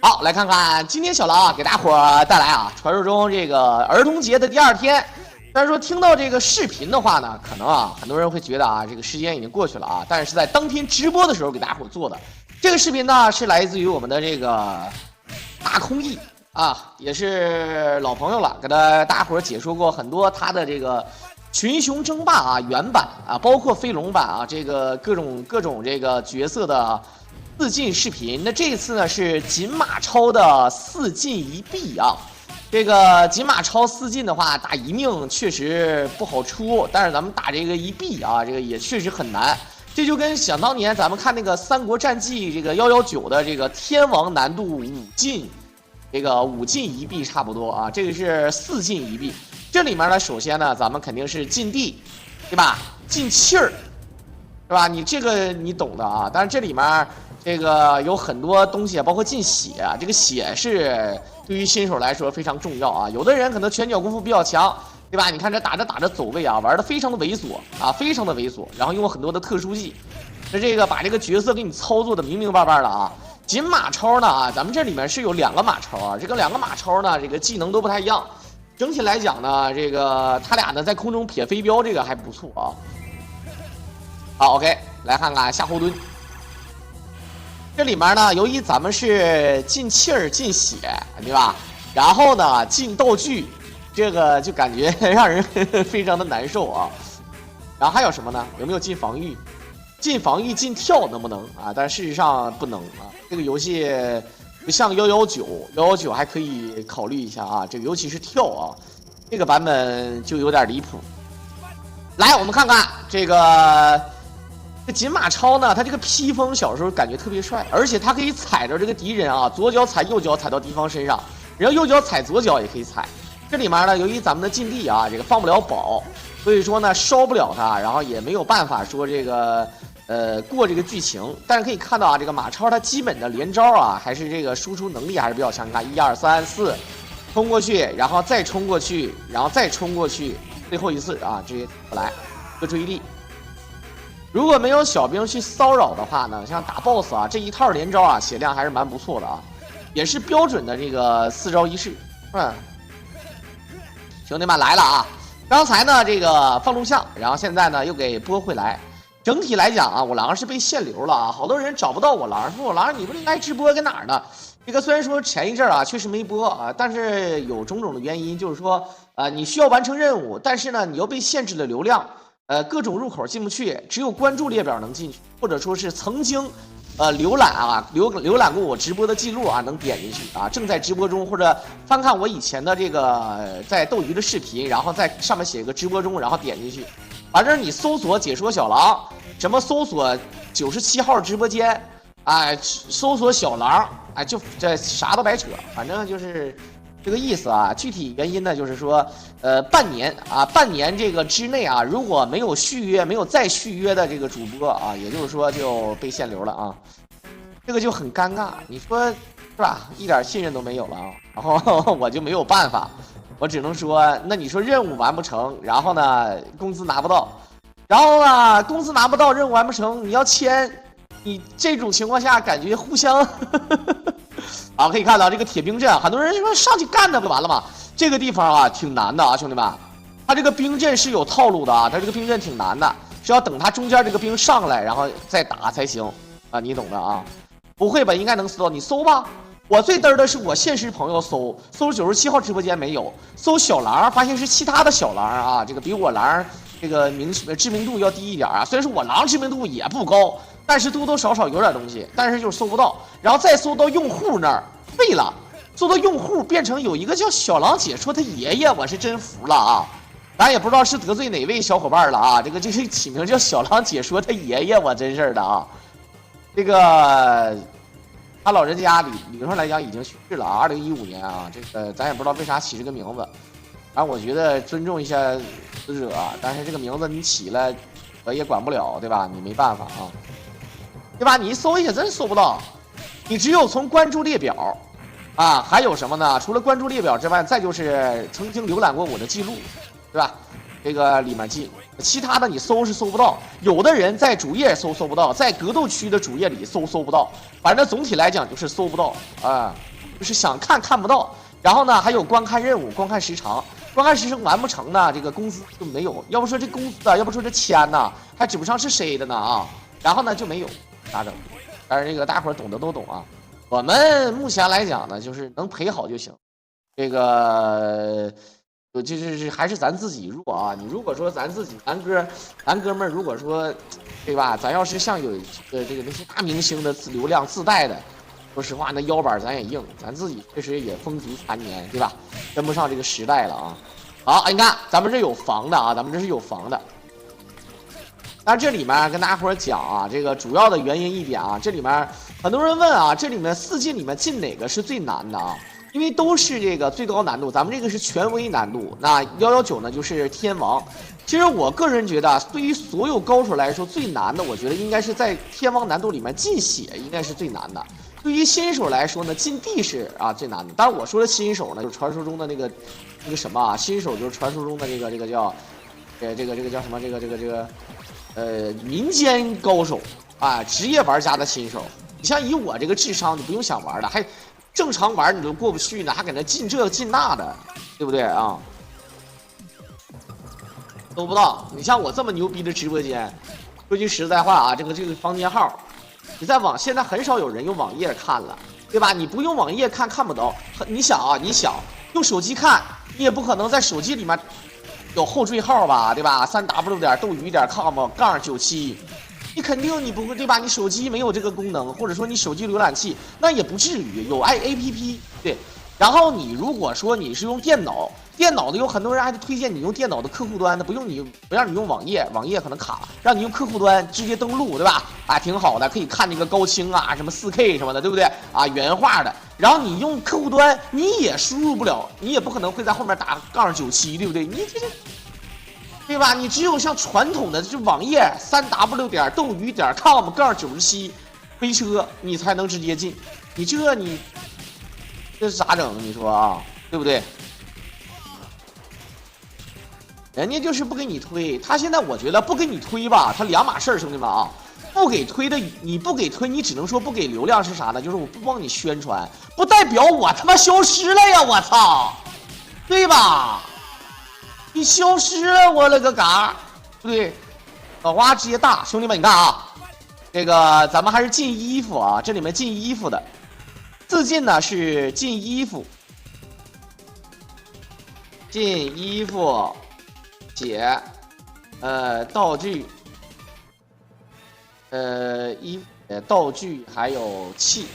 好，来看看今天小狼啊，给大伙儿带来啊，传说中这个儿童节的第2天。但是说听到这个视频的话呢，可能啊，很多人会觉得啊，这个时间已经过去了啊。但是在当天直播的时候给大伙儿做的这个视频呢，是来自于我们的这个大空翼啊，也是老朋友了，给大伙儿解说过很多他的这个群雄争霸啊原版啊，包括飞龙版啊，这个各种这个角色的4进视频。那这一次呢是锦马超的4进1币啊。这个锦马超4进的话，打1命确实不好出，但是咱们打这个1币啊，这个也确实很难。这就跟想当年咱们看那个《三国战记》这个119的这个天王难度5进，这个5进1币差不多啊。这个是4进1币，这里面呢，首先呢，咱们肯定是进地，对吧？进气儿，是吧？你这个你懂的啊。但是这里面这个有很多东西，包括进血啊，这个血是对于新手来说非常重要啊。有的人可能拳脚功夫比较强，对吧？你看这打着走位啊，玩的非常的猥琐啊，非常的猥琐，然后用很多的特殊技，这个把这个角色给你操作的明明白白的啊。锦马超呢啊，咱们这里面是有2个马超啊，这个2个马超呢，这个技能都不太一样。整体来讲呢，这个他俩呢在空中撇飞镖，这个还不错啊。好 ，OK， 来看看夏侯惇。这里面呢，由于咱们是进气儿、进血，对吧？然后呢，进道具，这个就感觉让人非常的难受啊。然后还有什么呢？有没有进防御？进防御、进跳能不能啊？但事实上不能啊。这个游戏不像119还可以考虑一下啊。这个尤其是跳啊，这个版本就有点离谱。来，我们看看这个。这锦马超呢，他这个披风小时候感觉特别帅，而且他可以踩着这个敌人啊，左脚踩右脚踩到敌方身上，然后右脚踩左脚也可以踩。这里面呢，由于咱们的禁地啊，这个放不了宝，所以说呢烧不了它，然后也没有办法说这个过这个剧情。但是可以看到啊，这个马超他基本的连招啊，还是这个输出能力还是比较强。你看1、2、3、4，冲过去，然后再冲过去，然后再冲过去，最后一次啊，直接不来个注意力。如果没有小兵去骚扰的话呢，像打 BOSS 啊，这一套连招啊，血量还是蛮不错的啊，也是标准的这个4招1式。兄弟们来了啊！刚才呢这个放录像，然后现在呢又给播回来。整体来讲啊，我狼是被限流了啊，好多人找不到我狼，说我狼你不应该直播跟哪儿呢？这个虽然说前一阵啊确实没播啊，但是有种种的原因，就是说你需要完成任务，但是呢你又被限制了流量。各种入口进不去，只有关注列表能进去，或者说是曾经，浏览过我直播的记录啊，能点进去啊，正在直播中，或者翻看我以前的这个在斗鱼的视频，然后在上面写个直播中，然后点进去，反正你搜索解说小狼，什么搜索97号直播间，哎，搜索小狼，哎，就这啥都白扯，反正就是。这个意思啊，具体原因呢，就是说，半年这个之内啊，如果没有续约，没有再续约的这个主播啊，也就是说就被限流了啊，这个就很尴尬，你说是吧？一点信任都没有了啊，然后我就没有办法，我只能说，那你说任务完不成，然后呢工资拿不到，然后呢工资拿不到，任务完不成，你要签，你这种情况下感觉互相。啊，可以看到这个铁兵阵，很多人说上去干的不完了吗？这个地方啊挺难的啊，兄弟们，他这个兵阵是有套路的啊，他这个兵阵挺难的，是要等他中间这个兵上来，然后再打才行啊，你懂的啊。不会吧？应该能搜到，你搜吧。我最嘚的是我现实朋友搜97号直播间没有，搜小狼发现是其他的小狼啊，这个比我狼这个知名度要低一点啊。虽然说我狼知名度也不高。但是多多少少有点东西，但是就是搜不到，然后再搜到用户那儿废了，搜到用户变成有一个叫小狼解说他爷爷，我是真服了啊！咱也不知道是得罪哪位小伙伴了啊，这个起名叫小狼解说他爷爷，我真是的啊！这个他老人家理论上来讲已经去世了啊，2015年啊，这个咱也不知道为啥起这个名字，反正我觉得尊重一下死者啊，但是这个名字你起了，我也管不了，对吧？你没办法啊。对吧？你一搜一下真搜不到，你只有从关注列表，啊，还有什么呢？除了关注列表之外，再就是曾经浏览过我的记录，对吧？这个里面记，其他的你搜是搜不到。有的人在主页搜不到，在格斗区的主页里搜不到。反正总体来讲就是搜不到啊。就是想看看不到。然后呢，还有观看任务、观看时长，观看时长完不成呢，这个工资就没有。要不说这工资啊，要不说这钱呢，还指不上是谁的呢啊。然后呢就没有，咋整？但是这个大伙懂得都懂啊。我们目前来讲呢，就是能陪好就行。这个。就是还是咱自己入啊！你如果说咱自己，咱哥们儿，如果说，对吧？咱要是像有这个那些大明星的流量自带的，说实话，那腰板咱也硬，咱自己确实也风烛残年，对吧？跟不上这个时代了啊！好，你看咱们这有房的啊，咱们这是有房的。但这里面跟大家伙讲啊，这个主要的原因一点啊，这里面很多人问啊，这里面4进里面进哪个是最难的啊？因为都是这个最高难度，咱们这个是权威难度。那119呢，就是天王。其实我个人觉得，对于所有高手来说，最难的，我觉得应该是在天王难度里面进血，应该是最难的。对于新手来说呢，进地是最难的。当然我说的新手呢，就是传说中的那个什么啊，新手就是传说中的这个叫，这个叫什么？这个民间高手啊，职业玩家的新手。你像以我这个智商，你不用想玩了，还。正常玩你都过不去呢，还搁那进这进那的，对不对啊？都不到。你像我这么牛逼的直播间，说句实在话啊，这个房间号，你在现在很少有人用网页看了，对吧？你不用网页看不到。你想啊，你想用手机看，你也不可能在手机里面有后缀号吧，对吧？3w.斗鱼.com/97。你肯定你不会对吧？你手机没有这个功能，或者说你手机浏览器那也不至于有APP 对。然后你如果说你是用电脑的有很多人还推荐你用电脑的客户端，那不让你用网页可能卡，让你用客户端直接登录，对吧？挺好的，可以看那个高清啊，什么4K 什么的，对不对啊？原画的。然后你用客户端你也输入不了，你也不可能会在后面打-97，对不对？你这。对吧？你只有像传统的这网页3w.斗鱼.com/97飞车，你才能直接进。你这是咋整？你说啊，对不对？人家就是不给你推，他现在我觉得不给你推吧，他两码事儿，兄弟们啊。不给推的，你不给推，你只能说不给流量是啥呢？就是我不帮你宣传，不代表我他妈消失了呀！我操，对吧？你消失了，我了个嘎！对，脑瓜直接大，兄弟们，你看啊，这个咱们还是进衣服啊，这里面进衣服的，自进呢是进衣服，写道具，道具还有器。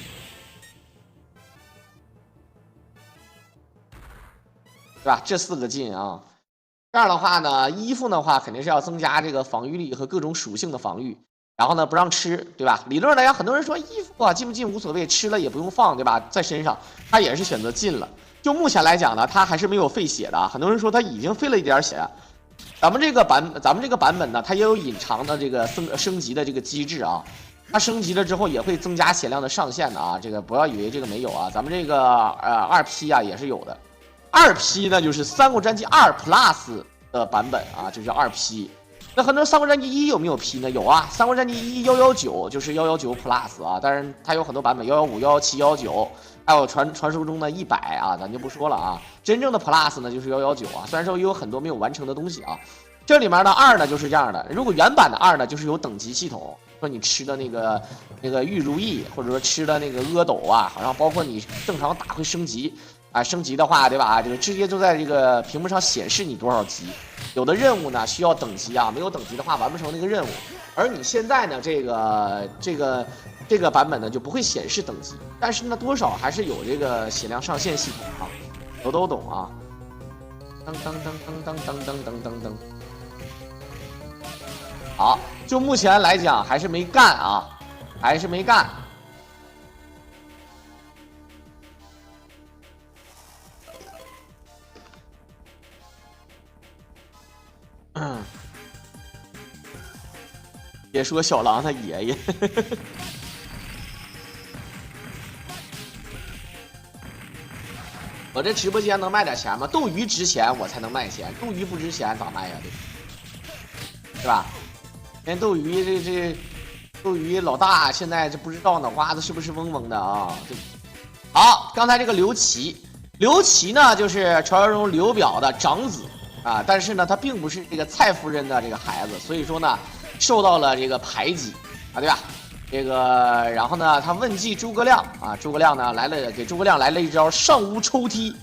对吧？这4个进啊。这样的话呢，衣服的话肯定是要增加这个防御力和各种属性的防御，然后呢不让吃，对吧？理论上来讲，很多人说衣服啊进不进无所谓，吃了也不用放，对吧？在身上，他也是选择进了。就目前来讲呢，他还是没有费血的。很多人说他已经费了一点血。咱们这个版本呢，它也有隐藏的这个升级的这个机制啊。它升级了之后也会增加血量的上限的啊。这个不要以为这个没有啊，咱们这个2P 啊也是有的。2P 呢就是《三国战记2 Plus》的版本啊，就叫2P。那很多《三国战记1》有没有 P 呢？有啊，《三国战记1 119》就是119 Plus 啊，但是它有很多版本，115、117、119，还有传说中的100啊，咱就不说了啊。真正的 Plus 呢就是119啊，虽然说也有很多没有完成的东西啊。这里面的2呢就是这样的，如果原版的2呢就是有等级系统，说你吃的那个玉如意，或者说吃的那个阿斗啊，好像包括你正常打会升级。升级的话，对吧？这个直接就在这个屏幕上显示你多少级。有的任务呢需要等级啊，没有等级的话完不成那个任务。而你现在呢，这个版本呢就不会显示等级，但是呢多少还是有这个血量上限系统啊，都懂啊。噔噔噔噔噔噔噔噔噔。好，就目前来讲还是没干啊，还是没干。别说小狼他爷爷，我这直播间能卖点钱吗？斗鱼值钱我才能卖钱，斗鱼不值钱咋卖呀？对吧？连斗鱼斗鱼老大现在这不知道脑瓜子是不是嗡嗡的啊？好，刚才这个刘琦，刘琦呢就是传说中刘表的长子啊，但是呢他并不是这个蔡夫人的这个孩子，所以说呢受到了这个排挤啊，对吧？这个然后呢他问计诸葛亮啊，诸葛亮呢给诸葛亮来了一招上屋抽梯，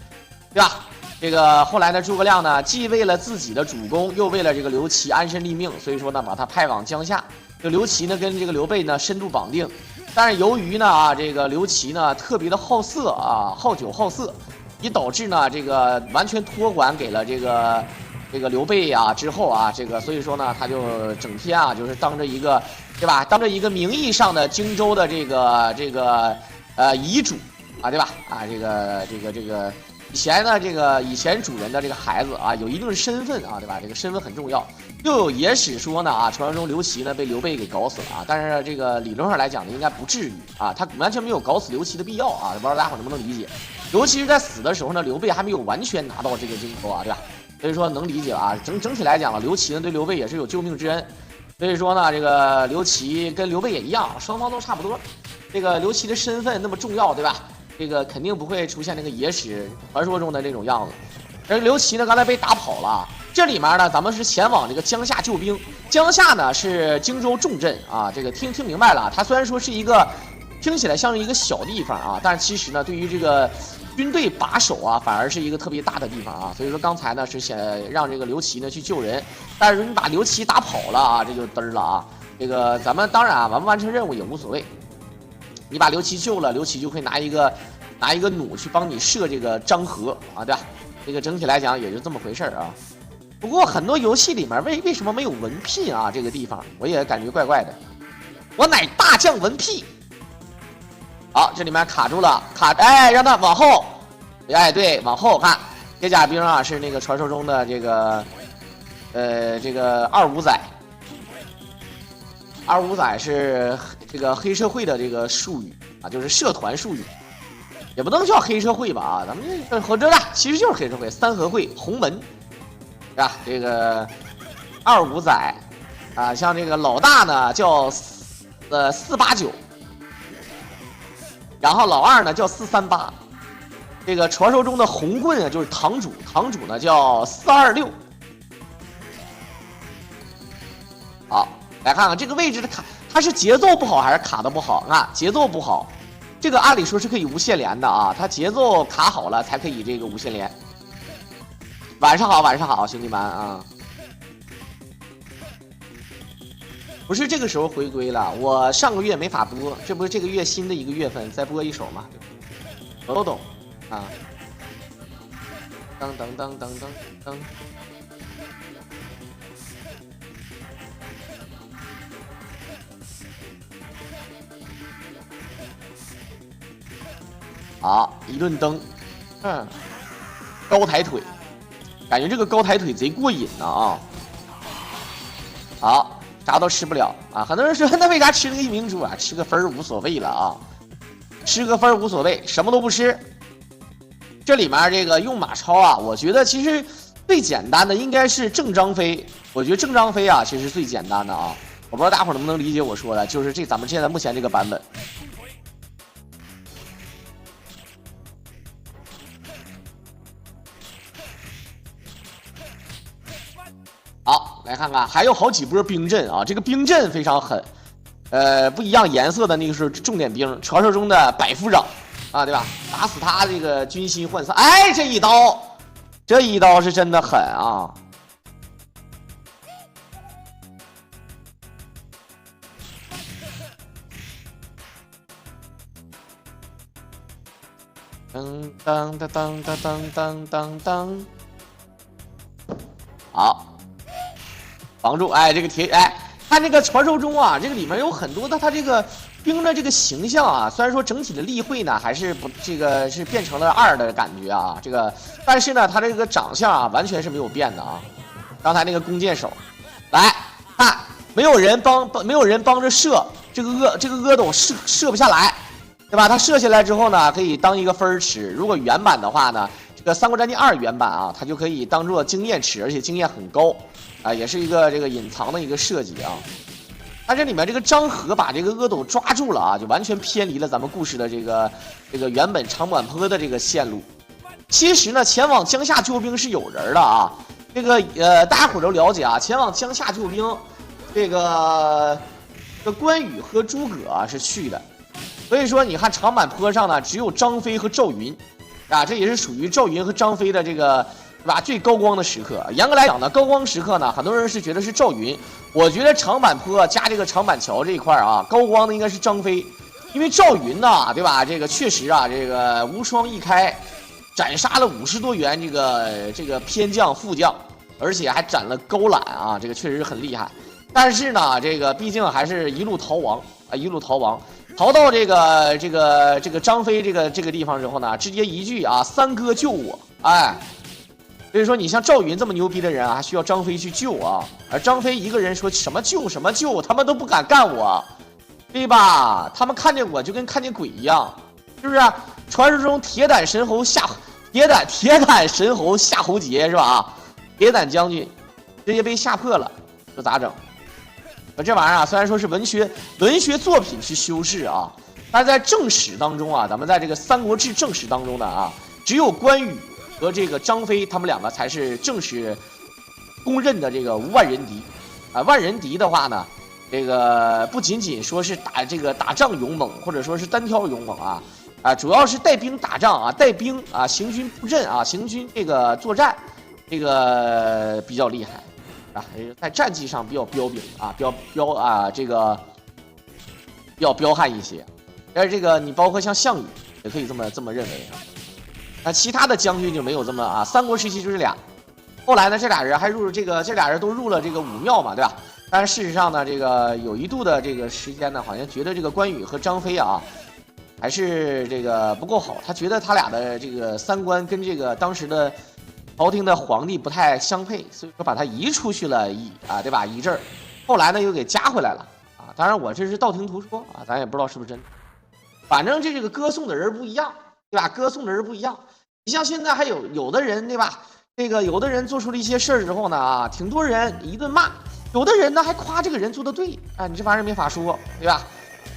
对吧？这个后来呢诸葛亮呢既为了自己的主公，又为了这个刘琦安身立命，所以说呢把他派往江夏。这刘琦呢跟这个刘备呢深度绑定。但是由于呢这个刘琦呢特别的好色啊，好酒好色，也导致呢这个完全托管给了这个刘备啊之后啊，这个所以说呢他就整天啊就是当着一个，对吧？当着一个名义上的荆州的这个遗嘱啊，对吧？啊这个以前主人的这个孩子啊有一定身份啊，对吧？这个身份很重要。又有野史说呢啊，传说中刘琦呢被刘备给搞死了啊，但是这个理论上来讲呢，应该不至于啊，他完全没有搞死刘琦的必要啊，不知道大家伙能不能理解？尤其是在死的时候呢，刘备还没有完全拿到这个荆州啊，对吧？所以说能理解啊，整体来讲了，刘琦呢对刘备也是有救命之恩，所以说呢，这个刘琦跟刘备也一样，双方都差不多。这个刘琦的身份那么重要，对吧？这个肯定不会出现那个野史传说中的那种样子。而刘琦呢，刚才被打跑了。这里面呢，咱们是前往这个江夏救兵。江夏呢是荆州重镇啊，这个听明白了。它虽然说是一个听起来像是一个小地方啊，但是其实呢，对于这个军队把守啊，反而是一个特别大的地方啊。所以说刚才呢是想让这个刘琦呢去救人，但是你把刘琦打跑了啊，这就嘚儿了啊。这个咱们当然啊，完不完成任务也无所谓。你把刘琦救了，刘琦就会拿一个弩去帮你射这个张合啊，对吧？这个整体来讲也就这么回事啊。不过很多游戏里面为什么没有文聘啊？这个地方我也感觉怪怪的。我乃大将文聘。好，这里面卡住了，哎，让他往后，哎，对，往后看，铁甲兵啊是那个传说中的这个二五仔。二五仔是这个黑社会的这个术语啊，就是社团术语，也不能叫黑社会吧啊，咱们这合着的其实就是黑社会，三合会、洪门。啊，这个二五仔啊，像这个老大呢叫489，然后老二呢叫438，这个传说中的红棍啊就是堂主，堂主呢叫426。好，来看看这个位置的卡，它是节奏不好还是卡的不好啊？节奏不好，这个按理说是可以无限连的啊，它节奏卡好了才可以这个无限连。晚上好，晚上好，兄弟们啊！不是这个时候回归了，我上个月没法播，这不是这个月新的一个月份再播一首嘛？我都懂啊！噔噔噔噔噔噔。好，一顿蹬，高抬腿。感觉这个高抬腿贼过瘾呢啊！好，啥都吃不了啊！很多人说那为啥吃那个一明珠啊？吃个分无所谓了啊，吃个分无所谓，什么都不吃。这里面这个用马超啊，我觉得其实最简单的应该是郑张飞。我觉得郑张飞啊，其实最简单的啊，我不知道大伙能不能理解我说的，就是咱们现在目前这个版本。好，来看看，还有好几波兵阵啊！这个兵阵非常狠，不一样颜色的那个是重点兵，传说中的百夫长啊，对吧？打死他这个军心涣散，哎，这一刀是真的狠啊！噔噔噔噔噔噔噔噔，好。防住，哎，这个铁，哎，看这个传说中啊，这个里面有很多的他这个兵的这个形象啊，虽然说整体的立绘呢还是不这个是变成了2的感觉啊，这个，但是呢，他这个长相啊完全是没有变的啊。刚才那个弓箭手，来看，没有人帮着射，这个阿斗射不下来，对吧？他射下来之后呢，可以当一个分吃。如果原版的话呢，这个《三国战记2》原版啊，它就可以当做经验吃，而且经验很高。啊，也是一个这个隐藏的一个设计啊。但这里面这个张合把这个阿斗抓住了啊，就完全偏离了咱们故事的这个原本长坂坡的这个线路。其实呢，前往江夏救兵是有人的啊，这个大家伙都了解啊，前往江夏救兵，这个关羽和诸葛啊是去的，所以说你看长坂坡上呢只有张飞和赵云，啊，这也是属于赵云和张飞的这个对吧最高光的时刻。严格来讲呢，高光时刻呢，很多人是觉得是赵云，我觉得长坂坡加这个长板桥这一块啊，高光的应该是张飞，因为赵云呢，对吧？这个确实啊，这个无双一开。斩杀了50多员这个偏将副将，而且还斩了高览啊，这个确实是很厉害。但是呢，这个毕竟还是一路逃亡啊，一路逃亡，逃到这个张飞这个地方之后呢，直接一句啊，三哥救我，哎，所以说你像赵云这么牛逼的人啊，还需要张飞去救啊，而张飞一个人说什么救什么救，他们都不敢干我，对吧？他们看见我就跟看见鬼一样。是不是、啊？传说中铁胆神侯夏侯杰是吧？啊，铁胆将军直接被吓破了，这咋整？这玩意儿啊，虽然说是文学作品去修饰啊，但是在正史当中啊，咱们在这个《三国志》正史当中呢啊，只有关羽和这个张飞他们两个才是正史公认的这个万人敌啊。万人敌的话呢，这个不仅仅说是打仗勇猛，或者说是单挑勇猛啊。主要是带兵打仗啊，带兵啊，行军布阵啊，行军这个作战，这个比较厉害啊，在战绩上比较彪炳啊，这个比较彪悍一些。但是这个你包括像项羽也可以这么认为啊。那其他的将军就没有这么啊，三国时期就是俩。后来呢，这俩人都入了这个武庙嘛，对吧？但是事实上呢，这个有一度的这个时间呢，好像觉得这个关羽和张飞啊。还是这个不够好，他觉得他俩的这个三观跟这个当时的朝廷的皇帝不太相配，所以说把他移出去了对吧？一阵儿，后来呢又给加回来了啊。当然我这是道听途说啊，咱也不知道是不是真的。反正这个歌颂的人不一样，对吧？歌颂的人不一样。你像现在还有的人对吧？这个有的人做出了一些事儿之后呢啊，挺多人一顿骂，有的人呢还夸这个人做的对，哎，你这玩意儿没法说，对吧？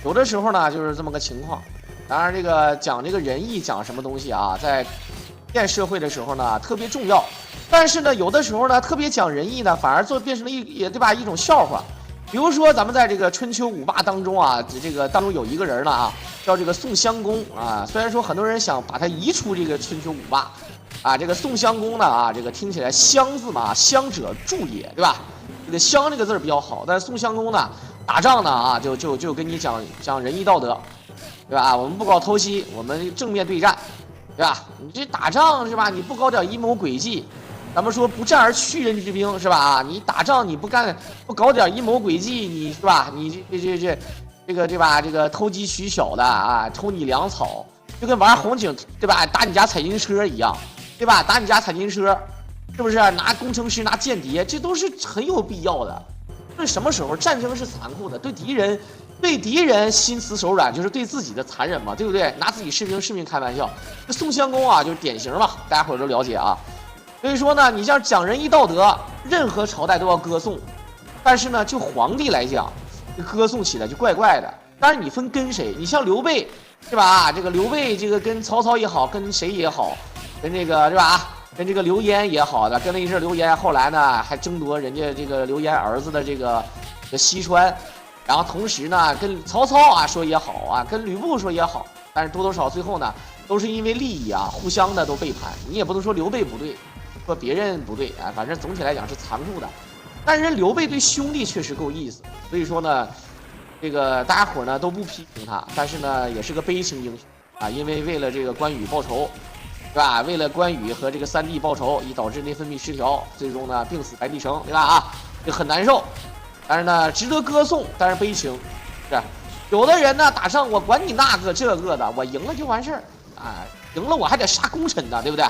有的时候呢就是这么个情况。当然，这个讲这个仁义讲什么东西啊，在建社会的时候呢特别重要。但是呢，有的时候呢特别讲仁义呢，反而变成了对吧一种笑话。比如说咱们在这个春秋五霸当中啊，这个当中有一个人呢啊，叫这个宋襄公啊。虽然说很多人想把他移出这个春秋五霸啊，这个宋襄公呢啊，这个听起来襄字嘛，襄者助也，对吧？这个襄这个字比较好，但是宋襄公呢打仗呢啊，就跟你讲仁义道德。对吧？我们不搞偷袭，我们正面对战，对吧？你这打仗是吧？你不搞点阴谋诡计，咱们说不战而屈人之兵是吧？你打仗你不搞点阴谋诡计，你是吧？你这个对吧？这个偷鸡取巧的啊，偷你粮草，就跟玩红警对吧？打你家彩金车一样，对吧？打你家彩金车，是不是？拿工程师拿间谍，这都是很有必要的。这什么时候战争是残酷的？对敌人心慈手软，就是对自己的残忍嘛，对不对？拿自己士兵开玩笑。这宋襄公啊，就是典型嘛，大家伙都了解啊。所以说呢，你像讲仁义道德，任何朝代都要歌颂，但是呢，就皇帝来讲，歌颂起来就怪怪的。当然你分跟谁，你像刘备，是吧？这个刘备这个跟曹操也好，跟谁也好，跟这个是吧？跟这个刘焉也好的，跟了一阵刘焉，后来呢还争夺人家这个刘焉儿子的这个西川，然后同时呢跟曹操啊说也好啊，跟吕布说也好，但是多多少最后呢都是因为利益啊互相的都背叛。你也不能说刘备不对，说别人不对啊，反正总体来讲是残酷的。但是刘备对兄弟确实够意思，所以说呢，这个大家伙呢都不批评他，但是呢也是个悲情英雄啊，因为为了这个关羽报仇。对吧？为了关羽和这个三弟报仇，以导致内分泌失调，最终呢病死白帝城，对吧？啊，就很难受。但是呢，值得歌颂，但是悲情，是。有的人呢打仗，我管你那个这个的，我赢了就完事儿啊，赢了我还得杀功臣的，对不对？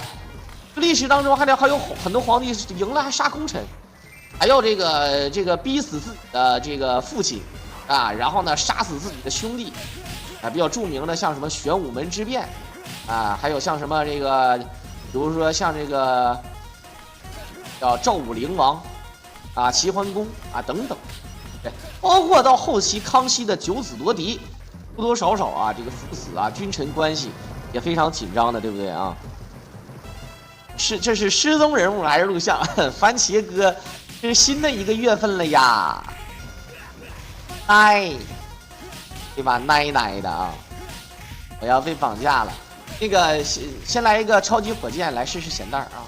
历史当中还有很多皇帝赢了还杀功臣，还要这个逼死自己的这个父亲啊，然后呢杀死自己的兄弟啊，比较著名的像什么玄武门之变。啊，还有像什么这个，比如说像这个叫赵武灵王，啊，齐桓公啊等等，对，包括到后期康熙的九子夺嫡，多多少少啊，这个父子啊君臣关系也非常紧张的，对不对啊？这是失踪人物还是录像？番茄哥，这是新的一个月份了呀，哎，对吧？奶奶的啊！我要被绑架了。那个先来一个超级火箭，来试试咸蛋啊！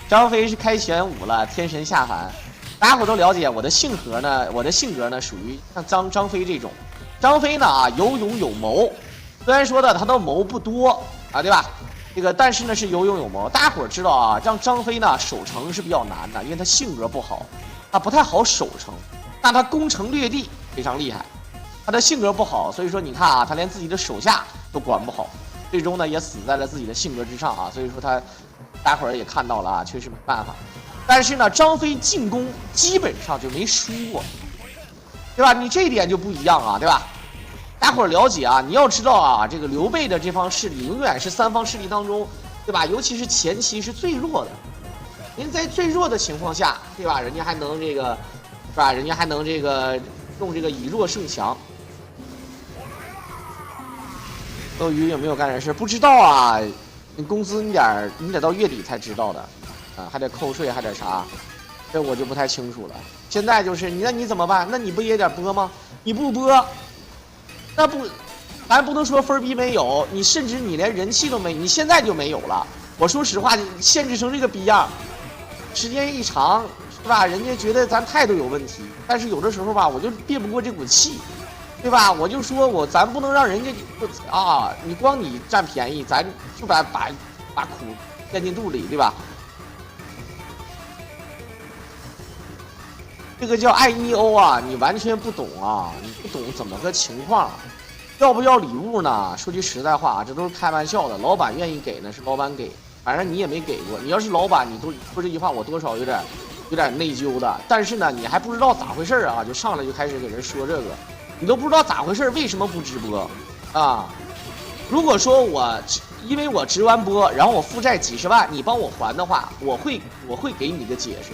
张飞是开玄武了，天神下凡。大家伙都了解我的性格呢，属于像张飞这种。张飞呢啊，有勇有谋，虽然说呢他的谋不多啊，对吧？这个但是呢是有勇有谋。大家伙知道啊，让张飞呢守城是比较难的，因为他性格不好，他不太好守城，但他攻城略地非常厉害。他的性格不好，所以说你看啊，他连自己的手下都管不好，最终呢也死在了自己的性格之上啊。所以说他，大伙儿也看到了啊，确实没办法。但是呢，张飞进攻基本上就没输过，对吧？你这一点就不一样啊，对吧？大伙儿了解啊，你要知道啊，这个刘备的这方势力永远是三方势力当中，对吧？尤其是前期是最弱的。您在最弱的情况下，对吧？人家还能这个，是吧？人家还能这个用这个以弱胜强。斗鱼有没有干点事？不知道啊，你工资你得到月底才知道的，啊，还得扣税，还得啥，这我就不太清楚了。现在就是那你怎么办？那你不也得播吗？你不播，那不，咱不能说分逼没有，你甚至你连人气都没，你现在就没有了。我说实话，限制成这个逼样，时间一长，是吧？人家觉得咱态度有问题，但是有的时候吧，我就憋不过这股气。对吧？我就说咱不能让人家啊，你光你占便宜，咱就把苦咽进肚里，对吧？这个叫爱妮欧啊，你完全不懂啊，你不懂怎么个情况？要不要礼物呢？说句实在话，这都是开玩笑的。老板愿意给呢，是老板给，反正你也没给过。你要是老板，你都说这句话，我多少有点内疚的。但是呢，你还不知道咋回事啊，就上来就开始给人说这个。你都不知道咋回事，为什么不直播啊？如果说因为我直完播，然后我负债几十万，你帮我还的话，我会给你个解释。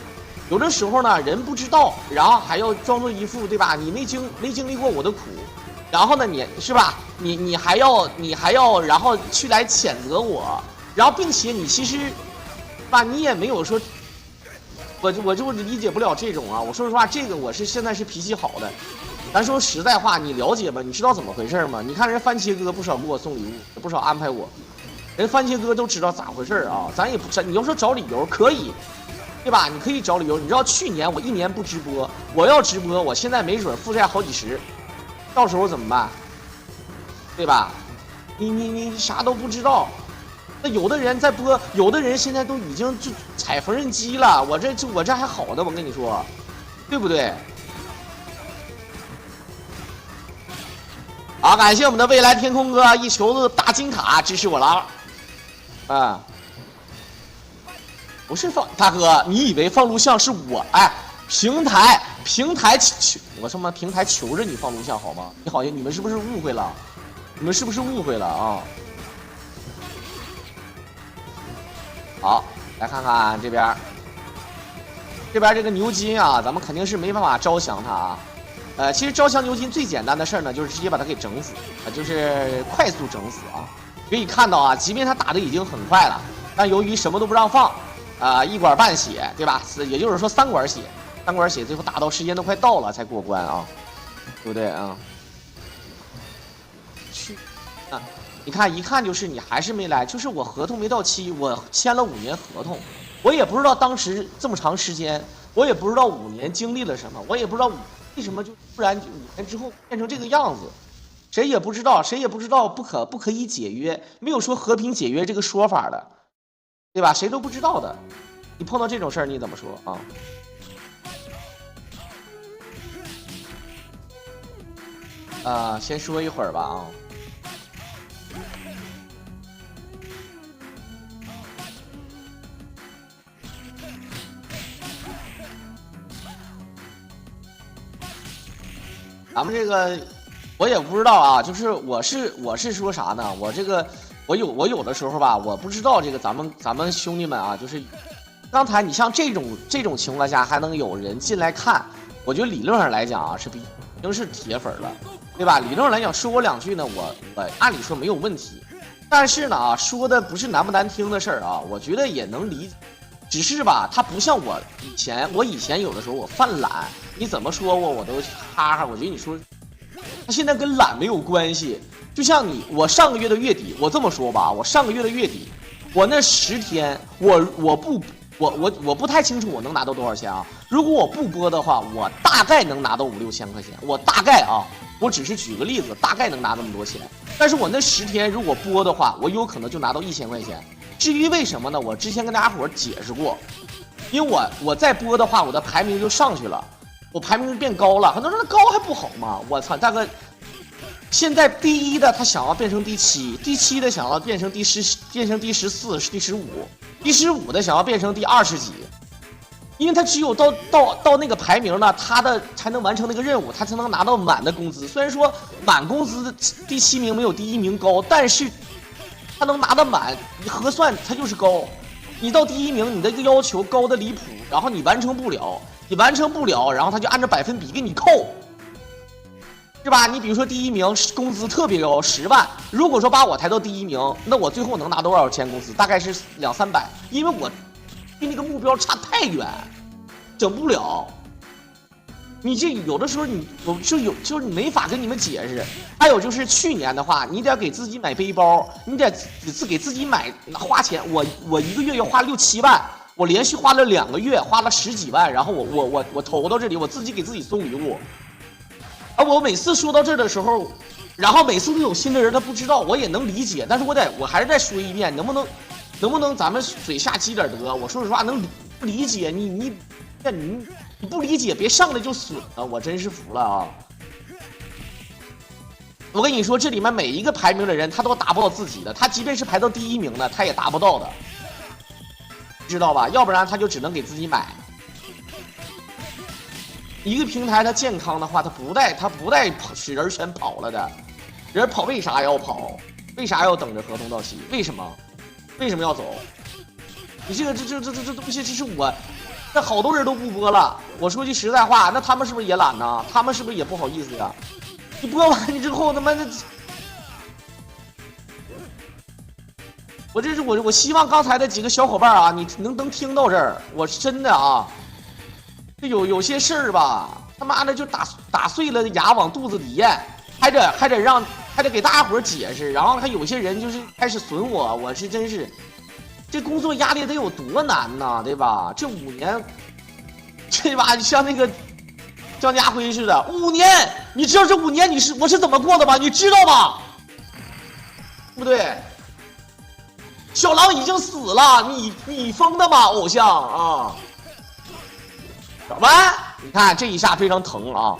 有的时候呢，人不知道，然后还要装作一副对吧？你没经历过我的苦，然后呢，你是吧？你还要然后去来谴责我，然后并且你其实吧，你也没有说。我就理解不了这种啊！我说实话，这个我是现在是脾气好的。咱说实在话，你了解吗？你知道怎么回事吗？你看人番茄哥不少给我送礼物，也不少安排我，人番茄哥都知道咋回事啊！咱也不，你要说找理由可以，对吧？你可以找理由。你知道去年我1年不直播，我要直播，我现在没准负债好几十，到时候怎么办？对吧？你啥都不知道。那有的人在播，有的人现在都已经就踩缝纫机了，我这还好的，我跟你说，对不对？好，感谢我们的未来天空哥一球子大金卡支持我了啊！不是大哥，你以为放录像是我？哎，平台求我他妈平台求着你放录像好吗？你们是不是误会了？你们是不是误会了啊？好，来看看这边这个牛筋啊，咱们肯定是没办法招降他啊。其实招降牛筋最简单的事儿呢，就是直接把他给整死啊，就是快速整死啊。可以看到啊，即便他打的已经很快了，但由于什么都不让放，1管半血，对吧？也就是说3管血，3管血，最后打到时间都快到了才过关啊，对不对啊？去啊！你看，一看就是你还是没来，就是我合同没到期，我签了5年合同，我也不知道当时这么长时间，我也不知道5年经历了什么，我也不知道为什么就突然5年之后变成这个样子，谁也不知道，不可以解约，没有说和平解约这个说法的，对吧？谁都不知道的，你碰到这种事儿你怎么说啊？先说一会儿吧啊。咱们这个我也不知道啊，就是我是说啥呢？我这个我有的时候吧，我不知道这个咱们兄弟们啊，就是刚才你像这种情况下还能有人进来看，我觉得理论上来讲啊是已经是铁粉了，对吧？理论上来讲说我2句呢，我按理说没有问题。但是呢啊，说的不是难不难听的事儿啊，我觉得也能理解。只是吧，他不像我以前有的时候我犯懒，你怎么说我都哈哈。我觉得你说，他现在跟懒没有关系。就像我上个月的月底，我这么说吧，我上个月的月底，我那10天，我不太清楚我能拿到多少钱啊。如果我不播的话，我大概能拿到5、6千块钱。我大概啊，我只是举个例子，大概能拿那么多钱。但是我那10天如果播的话，我有可能就拿到1000块钱。至于为什么呢？我之前跟大家伙解释过，因为我再播的话，我的排名就上去了，我排名就变高了。很多人说高还不好吗？我操，大哥，现在第1的他想要变成第7，第7的想要变成第14、第15，第15的想要变成第20几，因为他只有到那个排名呢，他才能完成那个任务，他才能拿到满的工资。虽然说满工资的第7名没有第1名高，但是他能拿得满，你核算他就是高。你到第1名，你的这个要求高的离谱，然后你完成不了，然后他就按照百分比给你扣，是吧？你比如说第1名工资特别高，10万，如果说把我抬到第1名，那我最后能拿多少钱工资？大概是200、300，因为我离那个目标差太远，整不了。你这有的时候就是你没法跟你们解释。还有就是去年的话，你得给自己买背包，你得给自己花钱。我1个月要花6、7万，我连续花了2个月，花了10几万，然后我投到这里，我自己给自己送礼物。啊，我每次说到这儿的时候，然后每次都有新的人他不知道，我也能理解，但是我还是再说一遍，能不能咱们水下积点德？我说实话不理解你不理解，别上来就损了，我真是服了啊！我跟你说，这里面每一个排名的人，他都达不到自己的，他即便是排到第1名的，他也达不到的，知道吧？要不然他就只能给自己买。一个平台它健康的话，它不带使人全跑了的，人跑为啥要跑？为啥要等着合同到期？为什么要走？你这东西，这是我。那好多人都不播了，我说句实在话，那他们是不是也懒呢？他们是不是也不好意思呀？你播完你之后，他妈的，我希望刚才的几个小伙伴啊，你能听到这儿，我是真的啊，这有些事儿吧，他妈的就打碎了牙往肚子里咽，还得给大家伙解释，然后还有些人就是开始损我，我是真是。这工作压力得有多难呐，对吧？这5年，这吧像那个张家辉似的，5年，你知道这5年我是怎么过的吗？你知道吗？对不对？小狼已经死了，你疯的吗？偶像啊！完，你看这一下非常疼啊！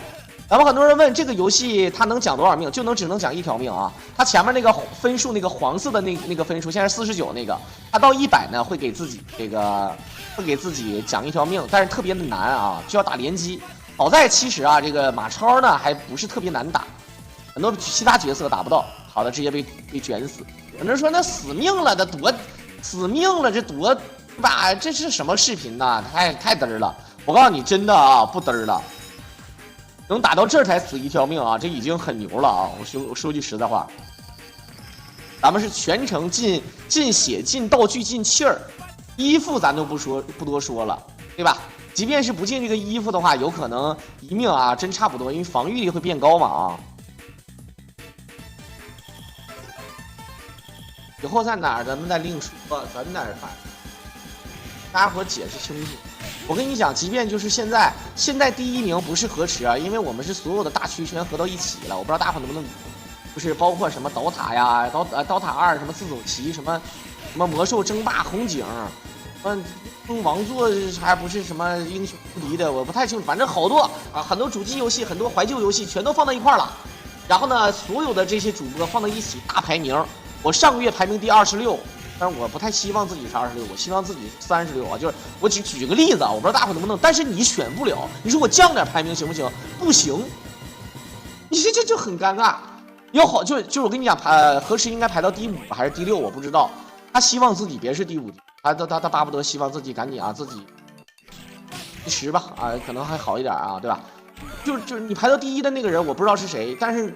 咱们很多人问这个游戏它能讲多少命？只能讲1条命啊！它前面那个分数，那个黄色的那个分数，现在49那个，它到100呢会给自己讲1条命，但是特别的难啊，需要打联机。好在其实啊，这个马超呢还不是特别难打，很多其他角色打不到，好的直接被卷死。有人说那死命了，这多死命了，这多吧？这是什么视频呢？太嘚儿了！我告诉你，真的啊，不嘚儿了。能打到这儿才死1条命啊，这已经很牛了啊！我说句实在话，咱们是全程进血、进道具、进气儿，衣服咱都不多说了，对吧？即便是不进这个衣服的话，有可能1命啊，真差不多，因为防御力会变高嘛啊。以后在哪儿咱们再另说，咱在哪儿看，大家伙解释清楚。我跟你讲，即便就是现在第1名不是河池啊，因为我们是所有的大区全合到一起了。我不知道大家伙能不能，就是包括什么岛塔呀、刀塔2什么自走棋什么魔兽争霸红警，王座还不是什么英雄无敌的，我不太清楚。反正好多啊，很多主机游戏、很多怀旧游戏全都放到一块了。然后呢，所有的这些主播放到一起大排名，我上个月排名第26。但是我不太希望自己是26，我希望自己是36啊。就是我只举个例子啊，我不知道大伙能不能，但是你选不了，你说我降点排名行不行？不行，你这就很尴尬。要好就是我跟你讲，河池应该排到第5还是第6，我不知道。他希望自己别是第5，他巴不得希望自己赶紧啊自己第10吧啊，可能还好一点啊，对吧？就你排到第1的那个人，我不知道是谁，但是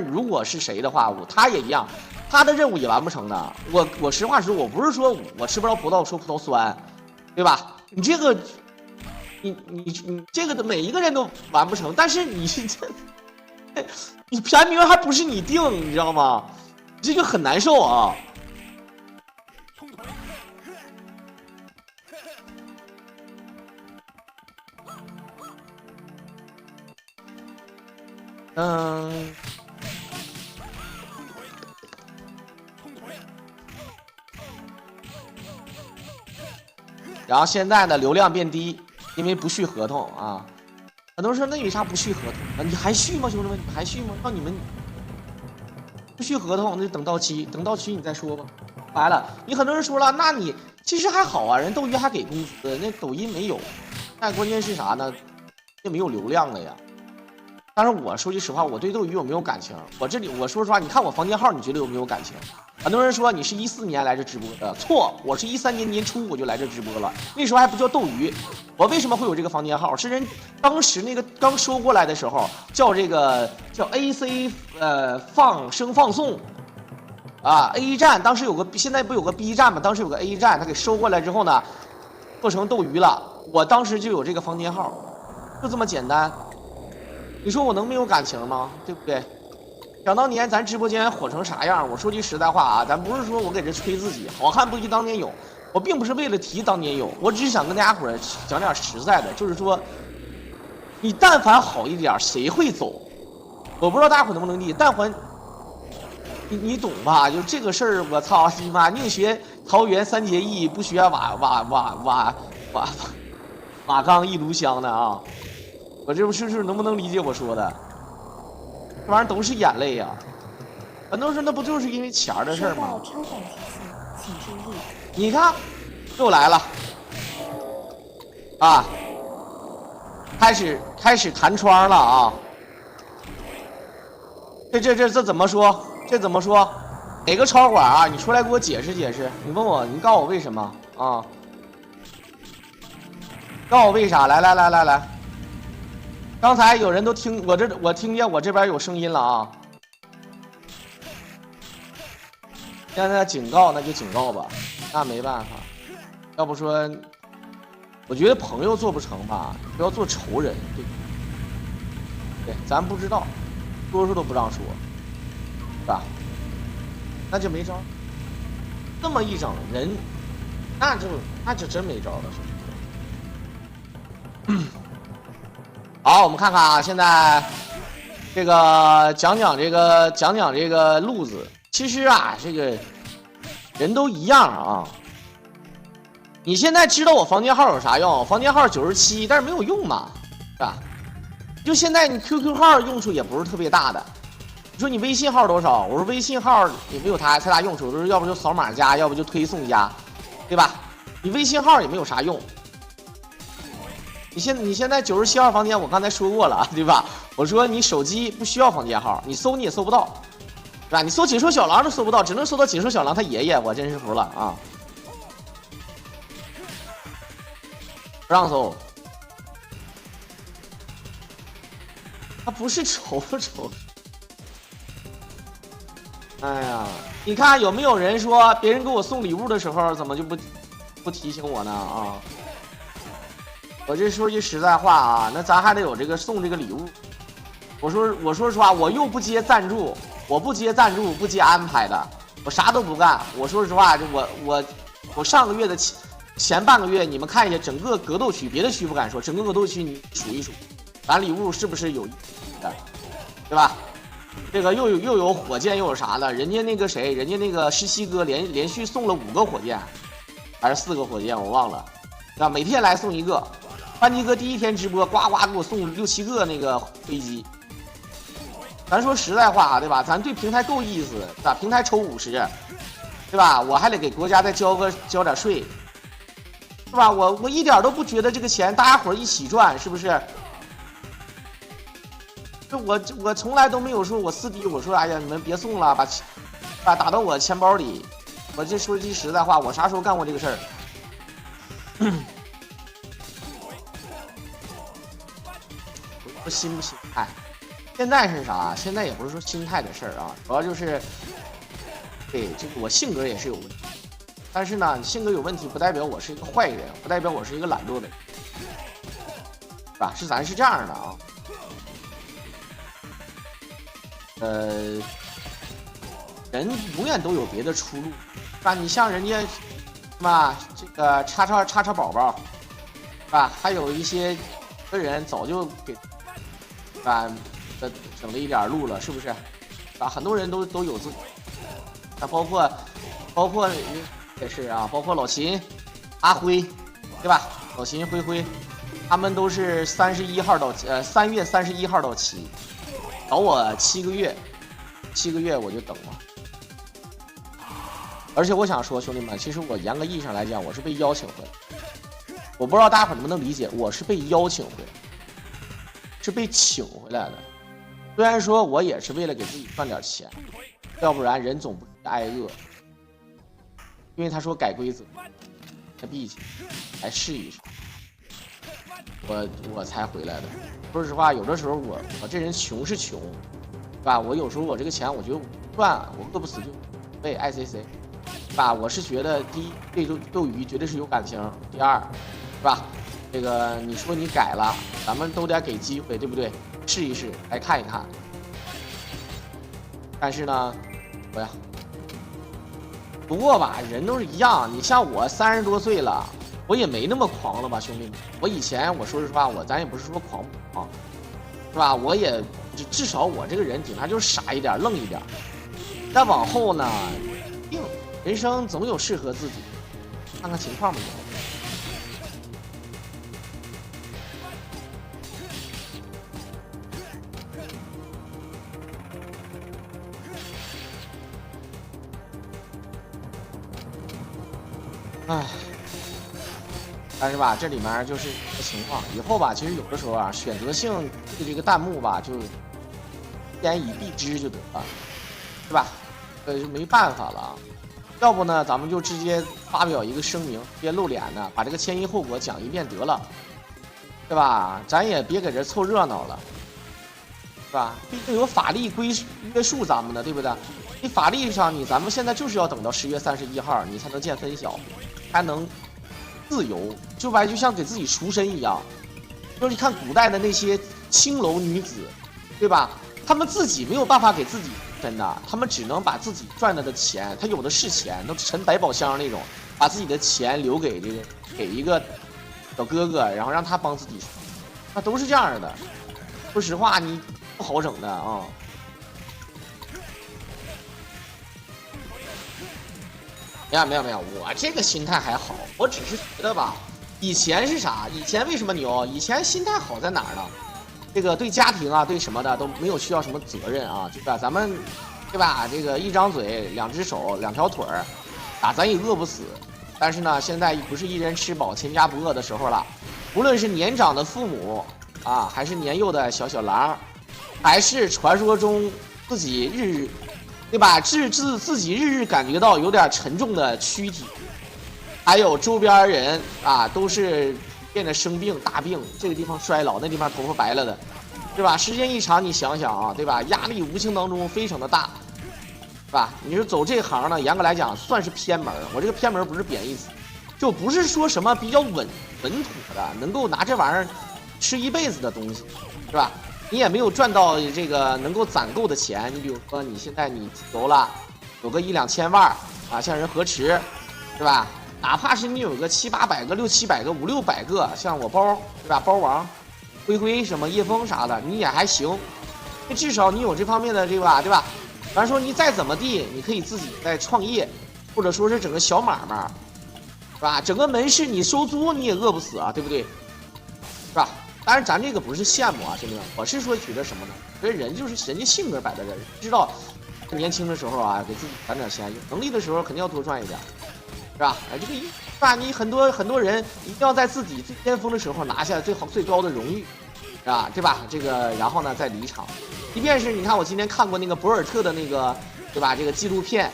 如果是谁的话，他也一样，他的任务也完不成的。我实话实说，我不是说我吃不着葡萄说葡萄酸，对吧？你这个，你这个的每一个人都完不成，但是你排名还不是你定，你知道吗？这就很难受啊。然后现在呢，流量变低，因为不续合同啊。很多人说那为啥不续合同啊？你还续吗，兄弟们？你还续吗？让你们不续合同，那就等到期，等到期你再说吧。来了，你很多人说了，那你其实还好啊，人斗鱼还给工资，那抖音没有。但关键是啥呢？也没有流量了呀。但是我说句实话，我对斗鱼有没有感情？我说实话，你看我房间号，你觉得有没有感情？很多人说你是14年来这直播的，错，我是13年年初我就来这直播了，那时候还不叫斗鱼。我为什么会有这个房间号？是人当时那个刚收过来的时候叫这个叫 AC 放送啊 A 站，当时有个现在不有个 B 站吗？当时有个 A 站，他给收过来之后呢，做成斗鱼了。我当时就有这个房间号，就这么简单。你说我能没有感情吗？对不对？想当年咱直播间火成啥样？我说句实在话啊，咱不是说我给这吹自己，好汉不提当年勇，我并不是为了提当年勇，我只是想跟大家伙讲点实在的，就是说，你但凡好一点，谁会走？我不知道大家伙能不能理解，但凡你懂吧？就这个事儿，我操你妈！宁学桃园3结义，不学瓦岗一炉香的啊！我这不是能不能理解我说的？这玩意儿都是眼泪呀！很多人说那不就是因为钱的事吗？你看，又来了啊！开始弹窗了啊！这怎么说？这怎么说？哪个超管啊？你出来给我解释解释！你问我，你告诉我为什么啊？告诉我为啥？来！刚才有人都听我听见我这边有声音了啊！现在警告那就警告吧，那没办法。要不说，我觉得朋友做不成吧，不要做仇人。对，咱不知道，说都不让说，是吧？那就没招。这么一整人，那就真没招了，是不是？好，我们看看啊，现在这个讲讲这个路子。其实啊，这个人都一样啊。你现在知道我房间号有啥用？房间号97，但是没有用嘛，是吧？就现在你 QQ 号用处也不是特别大的。你说你微信号多少？我说微信号也没有太大用处，就是要不就扫码加，要不就推送加，对吧？你微信号也没有啥用。你现在97号房间，我刚才说过了，对吧？我说你手机不需要房间号，你搜你也搜不到，是吧？你搜解说小狼都搜不到，只能搜到解说小狼他爷爷，我真是服了啊！不让搜，他不是仇。哎呀，你看有没有人说别人给我送礼物的时候，怎么就不提醒我呢啊？我这说句实在话啊，那咱还得有这个送这个礼物。我说实话，我又不接赞助，我不接赞助，不接安排的，我啥都不干。我说实话，就我上个月的前半个月，你们看一下整个格斗区，别的区不敢说，整个格斗区你数一数，咱礼物是不是有的，对吧？这个又有火箭，又有啥的？人家那个谁，人家那个17哥连续送了5个火箭，还是4个火箭，我忘了，啊，每天来送一个。班尼哥第一天直播，呱给我送6、7个那个飞机。咱说实在话，对吧？咱对平台够意思，对吧？平台抽50，对吧？我还得给国家再交点税，是吧？我一点都不觉得这个钱大家伙一起赚，是不是？我从来都没有说我私底我说哎呀你们别送了，把打到我钱包里。我这说句实在话，我啥时候干过这个事儿？说心不心态，现在是啥？现在也不是说心态的事儿啊，主要就是，对这个我性格也是有问题，但是呢，性格有问题不代表我是一个坏人，不代表我是一个懒惰的人，是吧？咱是这样的啊，人永远都有别的出路，是吧？你像人家，是吧？这个叉宝宝，是吧？还有一些人早就给，是吧？整了一点路了，是不是？啊，很多人都有自己，那包括也是啊，包括老秦、阿辉，对吧？老秦、辉，他们都是3月31号到期，找我7个月我就等了。而且我想说，兄弟们，其实我严格意义上来讲，我是被邀请回来。我不知道大家伙能不能理解，我是被邀请回来，是被请回来的。虽然说我也是为了给自己赚点钱，要不然人总不挨饿。因为他说改规则，他闭起来试一试，我才回来的。说实话，有的时候我这人穷是穷，是吧？我有时候我这个钱，我觉得我赚，我饿不死就被 ICC。是吧？我是觉得，第一，对斗鱼绝对是有感情；第二，是吧？这个你说你改了，咱们都得给机会，对不对？试一试，来看一看。但是呢，不过吧，人都是一样。你像我30多岁了，我也没那么狂了吧，兄弟们。我以前我说实话，咱也不是说狂不狂，是吧？我也至少我这个人顶多就是傻一点、愣一点。再往后呢，人生总有适合自己，看看情况吧。唉，但是吧，这里面就是一个情况，以后吧，其实有的时候啊，选择性对这个弹幕吧，就一言以蔽之就得了，是吧？就没办法了啊。要不呢，咱们就直接发表一个声明，别露脸呢，把这个前因后果讲一遍得了，对吧？咱也别搁这凑热闹了，是吧？毕竟有法律约束咱们的，对不对？你法律上咱们现在就是要等到10月31号，你才能见分晓，才能自由，就像给自己赎身一样。就是你看古代的那些青楼女子，对吧？她们自己没有办法给自己真的，他们只能把自己赚来的钱，他有的是钱，都沉百宝箱那种，把自己的钱留给一个小哥哥，然后让他帮自己，那都是这样的。说实话，你不好整的啊。没有，我这个心态还好，我只是觉得吧，以前是啥？以前为什么牛？以前心态好在哪儿呢？这个对家庭啊，对什么的都没有需要什么责任啊，对吧？咱们，对吧？这个一张嘴、2只手、2条腿儿，啊，咱也饿不死。但是呢，现在不是一人吃饱全家不饿的时候了。无论是年长的父母啊，还是年幼的小狼，还是传说中自己对吧？自己日感觉到有点沉重的躯体，还有周边人啊，都是变得生病大病，这个地方衰老，那地方头发白了的，对吧？时间一长，你想想啊，对吧？压力无形当中非常的大，是吧？你说走这行呢，严格来讲算是偏门。我这个偏门不是贬义词，就不是说什么比较稳妥的，能够拿这玩意儿吃一辈子的东西，是吧？你也没有赚到这个能够攒够的钱。你比如说，你现在你有了有个1、2千万啊，像人河池，是吧？哪怕是你有个7、800个、6、700个、5、600个，像我包，对吧？包王、灰什么叶枫啥的，你也还行。那至少你有这方面的这个吧，对吧？咱说你再怎么地，你可以自己再创业，或者说是整个小买卖，是吧？整个门市你收租你也饿不死啊，对不对？是吧？当然，咱这个不是羡慕啊，兄弟们，我是说觉得什么呢？觉得人就是人家性格摆在这儿，知道年轻的时候啊，给自己攒点钱，有能力的时候肯定要多赚一点，是吧？这个是吧？你很多人一定要在自己最巅峰的时候拿下最高的荣誉，是吧？对吧？这个然后呢再离场，即便是你看我今天看过那个博尔特的那个，对吧？这个纪录片，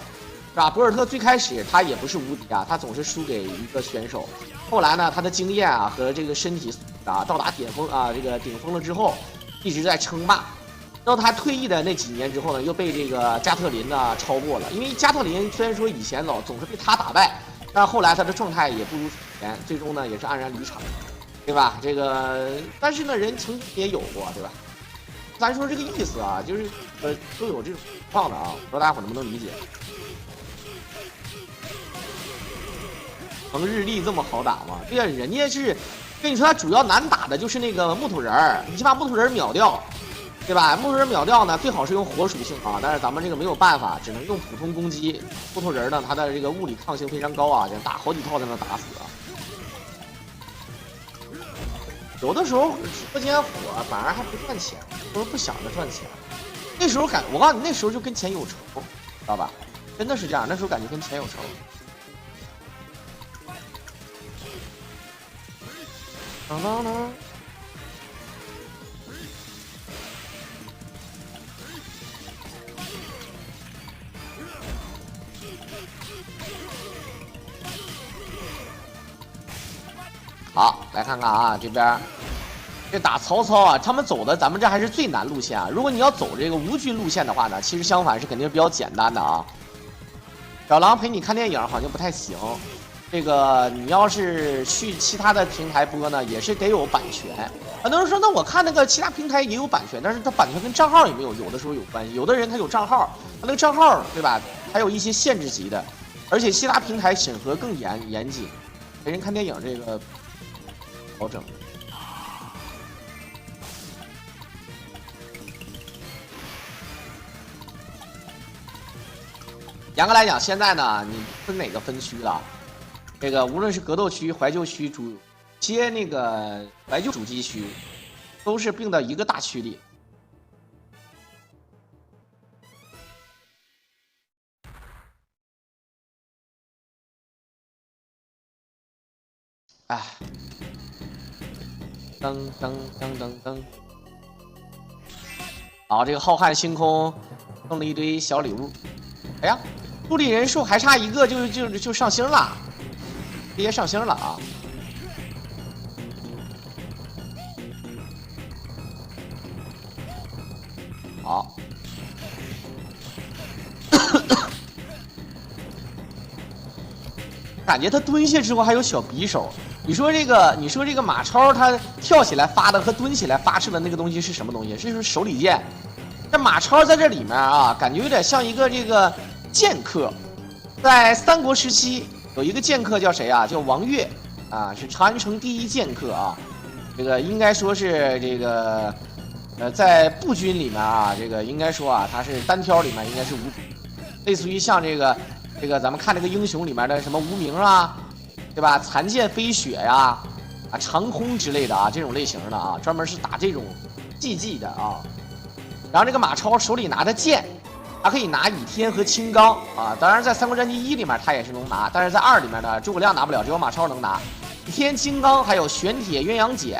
吧？博尔特最开始他也不是无敌啊，他总是输给一个选手。后来呢，他的经验啊和这个身体啊到达巅峰啊这个顶峰了之后，一直在称霸。到他退役的那几年之后呢，又被这个加特林呢超过了。因为加特林虽然说以前总是被他打败，但后来他的状态也不如以前，最终呢也是黯然离场，对吧？这个但是呢，人曾经也有过，对吧？咱说这个意思啊，就是都有这种情况的啊，不知道大家伙能不能理解？成日历这么好打吗？对呀，人家是跟你说，他主要难打的就是那个木头人儿，你先把木头人秒掉，对吧？木头人秒掉呢，最好是用火属性啊，但是咱们这个没有办法，只能用普通攻击。木头人呢，它的这个物理抗性非常高啊，打好几套才能打死啊。有的时候直播间火反而还不赚钱，都不想着赚钱。那时候我告诉你，那时候就跟钱有仇，知道吧？真的是这样，那时候感觉跟钱有仇。当当当！好，来看看啊，这边这打曹操啊，他们走的咱们这还是最难路线啊。如果你要走这个吴军路线的话呢，其实相反是肯定比较简单的啊。小狼陪你看电影好像不太行。这个你要是去其他的平台播呢，也是得有版权。很多人说，那我看那个其他平台也有版权，但是它版权跟账号有没有的时候有关系。有的人他有账号，他那个账号对吧，还有一些限制级的，而且其他平台审核更严谨。陪人看电影这个好整。严格来讲，现在呢，你分哪个分区了？这个无论是格斗区、怀旧区、接那个怀旧主机区，都是并到一个大区里。哎，噔噔噔噔噔。好，这个浩瀚星空送了一堆小礼物。哎呀，助力人数还差一个就上星了。直接上星了啊！好，感觉他蹲下之后还有小匕首。你说这个马超他跳起来发的和蹲起来发射的那个东西是什么东西？是手里剑。这马超在这里面啊，感觉有点像一个这个剑客，在三国时期有一个剑客叫谁啊？叫王悦。啊，是长安城第一剑客啊，这个应该说是这个，在步军里面啊，这个应该说啊，他是单挑里面应该是无敌，类似于像这个咱们看这个英雄里面的什么无名啊，对吧？残剑飞雪呀，啊长空之类的啊，这种类型的啊，专门是打这种技技的啊。然后这个马超手里拿的剑，他可以拿倚天和青钢啊，当然在《三国战记1》里面他也是能拿，但是在2里面呢，诸葛亮拿不了，只有马超能拿。倚天金刚还有玄铁鸳鸯锏，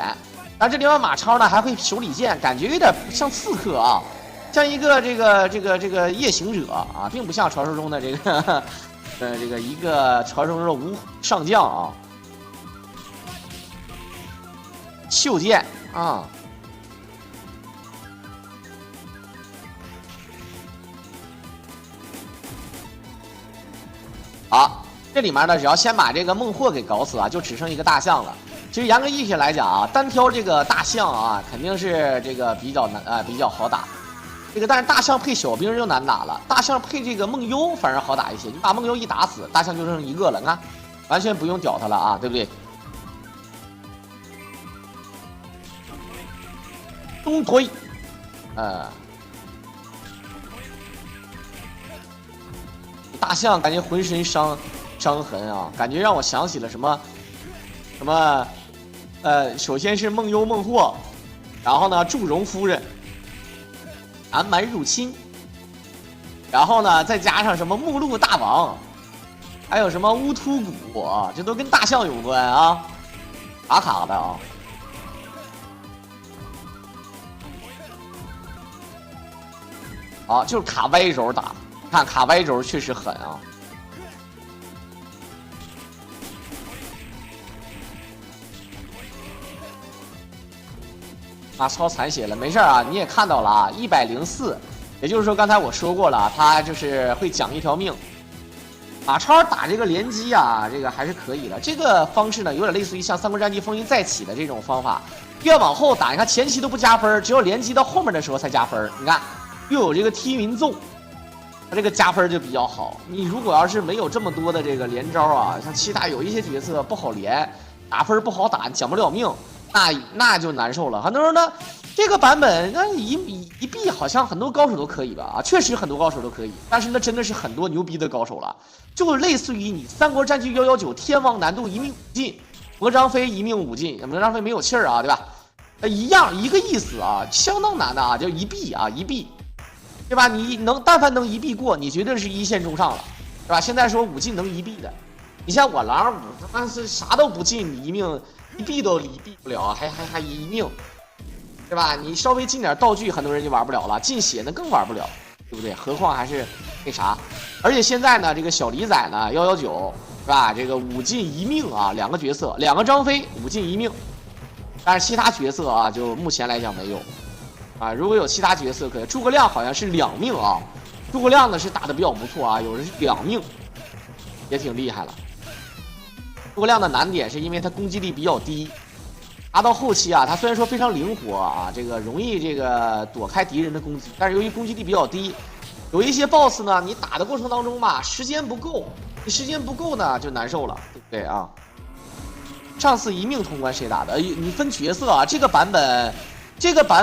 但这里面马超呢还会手里剑，感觉有点像刺客啊，像一个这个夜行者啊，并不像传说中的这个这个一个传说中的五虎上将啊。袖剑啊，好。这里面呢，只要先把这个孟获给搞死啊，就只剩一个大象了。其实严格意义上来讲啊，单挑这个大象啊，肯定是这个比较难比较好打。这个但是大象配小兵就难打了，大象配这个梦幽反而好打一些。你把梦幽一打死，大象就剩一个了，你看，完全不用屌他了啊，对不对？东推，大象感觉浑身伤痕啊，感觉让我想起了什么，首先是梦幽孟获，然后呢祝融夫人，南蛮入侵，然后呢再加上什么目录大王，还有什么乌突谷啊，这都跟大象有关啊，卡的啊。好，就是卡歪轴打，看卡歪轴确实狠啊。啊，超残血了，没事啊，你也看到了啊，104，也就是说刚才我说过了，他就是会奖一条命。马超打这个连击啊，这个还是可以的。这个方式呢，有点类似于像《三国战记》风云再起的这种方法，越往后打，你看前期都不加分，只有连击到后面的时候才加分。你看，又有这个踢云纵，它这个加分就比较好。你如果要是没有这么多的这个连招啊，像其他有一些角色不好连，打分不好打，讲不了命，那就难受了。很多人呢，这个版本那一币好像很多高手都可以吧？啊，确实很多高手都可以，但是那真的是很多牛逼的高手了。就类似于你《三国战记119》天王难度一命5尽，魔张飞一命5尽，魔张飞没有气儿啊，对吧？一样一个意思啊，相当难的啊，叫一币啊一币，对吧？你但凡能一币过，你绝对是一线中上了，对吧？现在说5进能一币的，你像我狼5他妈是啥都不进，你一命一币都一币不了，还一命，对吧？你稍微进点道具，很多人就玩不了了，进血那更玩不了，对不对？何况还是那啥，而且现在呢，这个小李仔呢119是吧？这个5进1命啊，两个角色，2个张飞5进1命，但是其他角色啊，就目前来讲没有啊。如果有其他角色可以，诸葛亮好像是2命啊，诸葛亮呢是打的比较不错啊，有的是2命，也挺厉害了。诸葛亮的难点是因为他攻击力比较低。打到后期啊，他虽然说非常灵活啊，这个容易这个躲开敌人的攻击，但是由于攻击力比较低，有一些 BOSS 呢，你打的过程当中吧，时间不够，你时间不够呢就难受了，对不对啊？上次1命通关谁打的？你分角色啊，这个版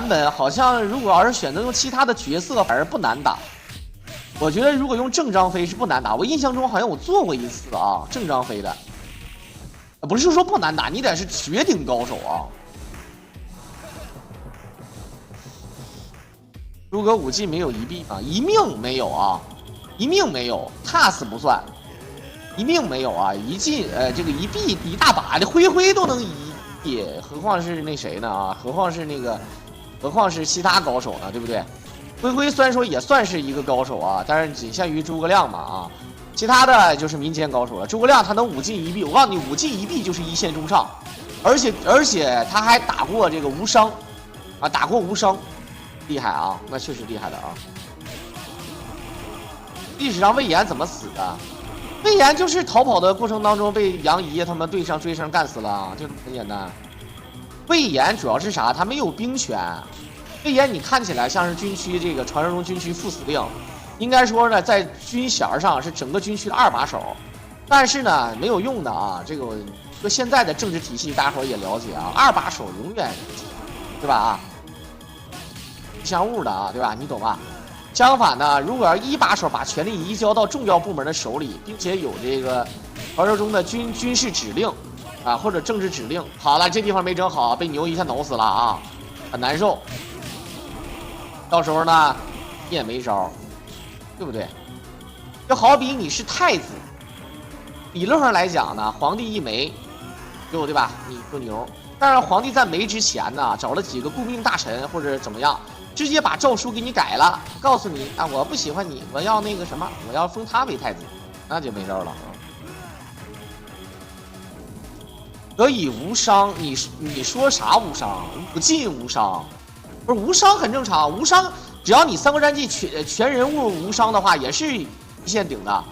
本好像如果要是选择用其他的角色，反而不难打。我觉得如果用正张飞是不难打，我印象中好像我做过一次啊，正张飞的。不是说不难打，你得是绝顶高手啊！诸葛5进没有1币啊，1命没有啊，1命没有 ，TAS 不算，1命没有啊，1进这个1币一大把的灰都能1币，何况是那谁呢啊？何况是其他高手呢，对不对？灰虽然说也算是一个高手啊，但是仅限于诸葛亮嘛啊。其他的就是民间高手了。诸葛亮他能5进1币，我告诉你，5进1币就是一线中上，而且他还打过这个无伤，啊，打过无伤，厉害啊，那确实厉害的啊。历史上魏延怎么死的？魏延就是逃跑的过程当中被杨仪他们追上干死了，就很简单。魏延主要是啥？他没有兵权。魏延你看起来像是军区这个传说中军区副司令。应该说呢，在军衔上是整个军区的2把手，但是呢没有用的啊。这个和现在的政治体系，大家伙也了解啊，2把手永远，对吧啊？吉祥物的啊，对吧？你懂吧？相反呢，如果要1把手把权力移交到重要部门的手里，并且有这个传说中的军事指令啊，或者政治指令，好了，这地方没整好，被牛一下挠死了啊，很难受。到时候呢，你也没招。对不对？就好比你是太子，理论上来讲呢，皇帝一没，对吧？你就牛。但是皇帝在没之前呢，找了几个顾命大臣或者怎么样，直接把诏书给你改了，告诉你啊，我不喜欢你，我要那个什么，我要封他为太子，那就没招了啊。可以无伤，你说啥无伤？5进无伤，不是无伤很正常，无伤。只要你《三国战记》全人物无伤的话，也是一线顶的。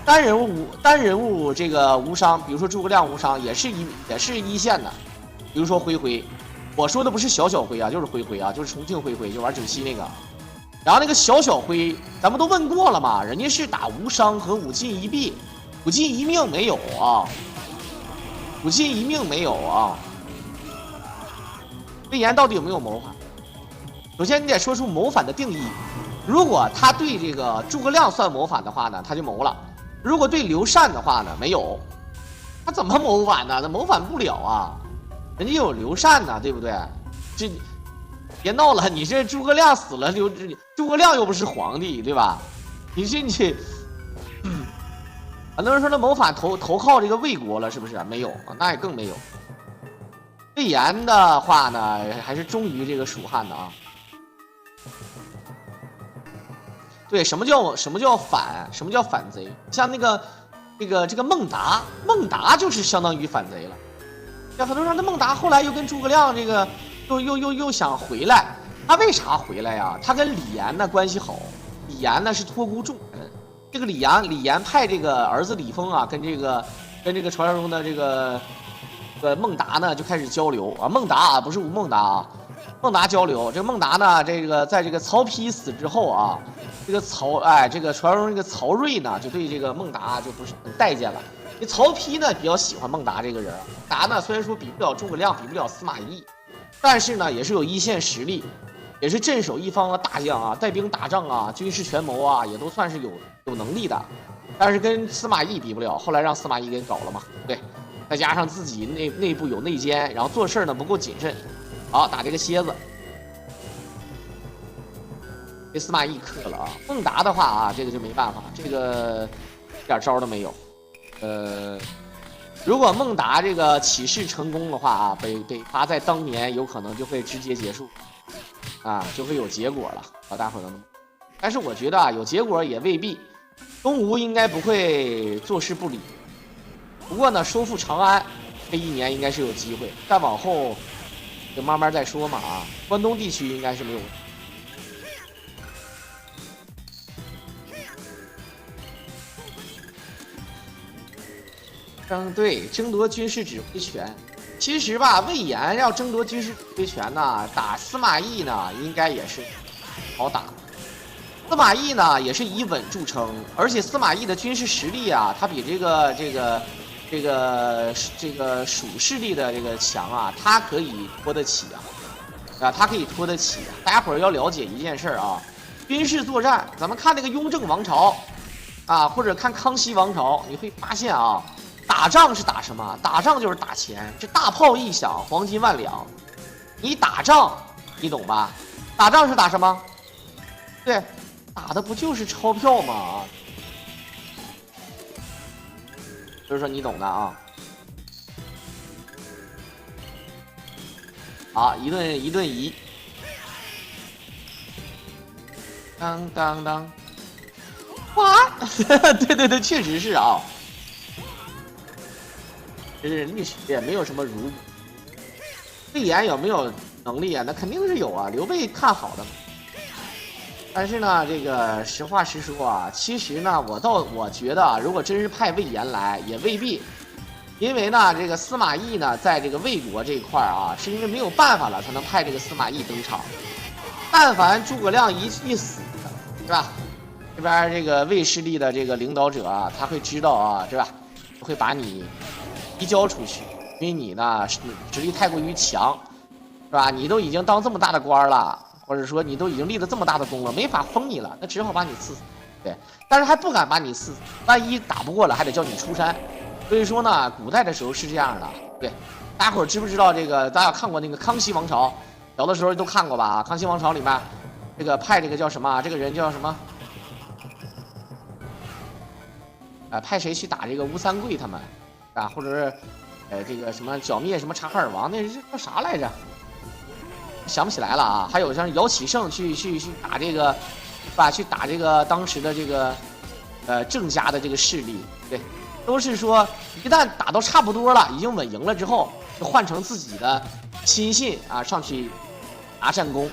单人物这个无伤，比如说诸葛亮无伤，也是一线的。比如说灰，我说的不是小灰啊，就是灰啊，就是重庆灰，就玩97那个。然后那个小灰，咱们都问过了嘛，人家是打无伤和5进1币，5进1命没有啊，5进1命没有啊。魏延到底有没有谋反？首先，你得说出谋反的定义。如果他对这个诸葛亮算谋反的话呢，他就谋了；如果对刘禅的话呢，没有。他怎么谋反呢？他谋反不了啊，人家有刘禅呢，对不对？这别闹了，你这诸葛亮死了，诸葛亮又不是皇帝，对吧？你很多人说那谋反投靠这个魏国了，是不是？没有，那也更没有。魏延的话呢，还是忠于这个蜀汉的啊。对，什么叫反？什么叫反贼？像这个孟达就是相当于反贼了。像很多人说，那孟达后来又跟诸葛亮这个又想回来。他为啥回来呀？他跟李岩呢关系好，李岩呢是托孤重臣。这个李岩派这个儿子李丰啊，跟这个传说中的这个孟达呢就开始交流啊。孟达啊，不是吴孟达啊，孟达交流。这个孟达呢，这个在这个曹丕死之后啊，这个这个传说中这个曹睿呢，就对这个孟达就不是很待见了。这曹丕呢比较喜欢孟达这个人。达呢虽然说比不了诸葛亮，比不了司马懿，但是呢也是有一线实力。也是镇守一方的大将啊，带兵打仗啊，军事权谋啊，也都算是有能力的，但是跟司马懿比不了，后来让司马懿给搞了嘛，对，再加上自己内部有内奸，然后做事呢不够谨慎，好打这个蝎子，被司马懿克了啊。孟达的话啊，这个就没办法，这个一点招都没有，如果孟达这个起事成功的话啊，北伐在当年有可能就会直接结束。啊，就会有结果了，老大伙能。但是我觉得啊，有结果也未必。东吴应该不会坐视不理。不过呢，收复长安这一年应该是有机会，但往后就慢慢再说嘛啊。关东地区应该是没有问题。对，争夺军事指挥权。其实吧，魏延要争夺军事指挥权呢，打司马懿呢，应该也是好打。司马懿呢，也是以稳著称，而且司马懿的军事实力啊，他比这个蜀势力的这个强啊，他可以拖得起啊，他可以拖得起。大家伙儿要了解一件事啊，军事作战，咱们看那个雍正王朝啊，或者看康熙王朝，你会发现啊。打仗是打什么？打仗就是打钱，这大炮一响，黄金万两。你打仗，你懂吧？打仗是打什么？对，打的不就是钞票吗？所以说你懂的啊。好，一顿移。当当当。哇，对，确实是啊。这是历史也没有什么如果。魏延有没有能力啊？那肯定是有啊，刘备看好的嘛。但是呢，这个实话实说啊，其实呢，我觉得啊，如果真是派魏延来，也未必，因为呢，这个司马懿呢，在这个魏国这一块啊，是因为没有办法了，才能派这个司马懿登场。但凡诸葛亮一死，是吧？这边这个魏势力的这个领导者啊，他会知道啊，是吧？会把你移交出去，因为你呢实力太过于强，是吧？你都已经当这么大的官了，或者说你都已经立了这么大的功了，没法封你了，那只好把你赐死。对，但是还不敢把你赐死，万一打不过了，还得叫你出山。所以说呢，古代的时候是这样的。对，大家伙知不知道这个？大家看过那个康熙王朝，小的时候都看过吧？康熙王朝里面，这个派这个叫什么？这个人叫什么？派谁去打这个吴三桂他们？啊，或者是，这个什么剿灭什么察哈尔王，那是叫啥来着？想不起来了啊。还有像姚启圣去打这个，吧？去打这个当时的这个，郑家的这个势力，对，都是说一旦打到差不多了，已经稳赢了之后，就换成自己的亲信啊上去拿战功，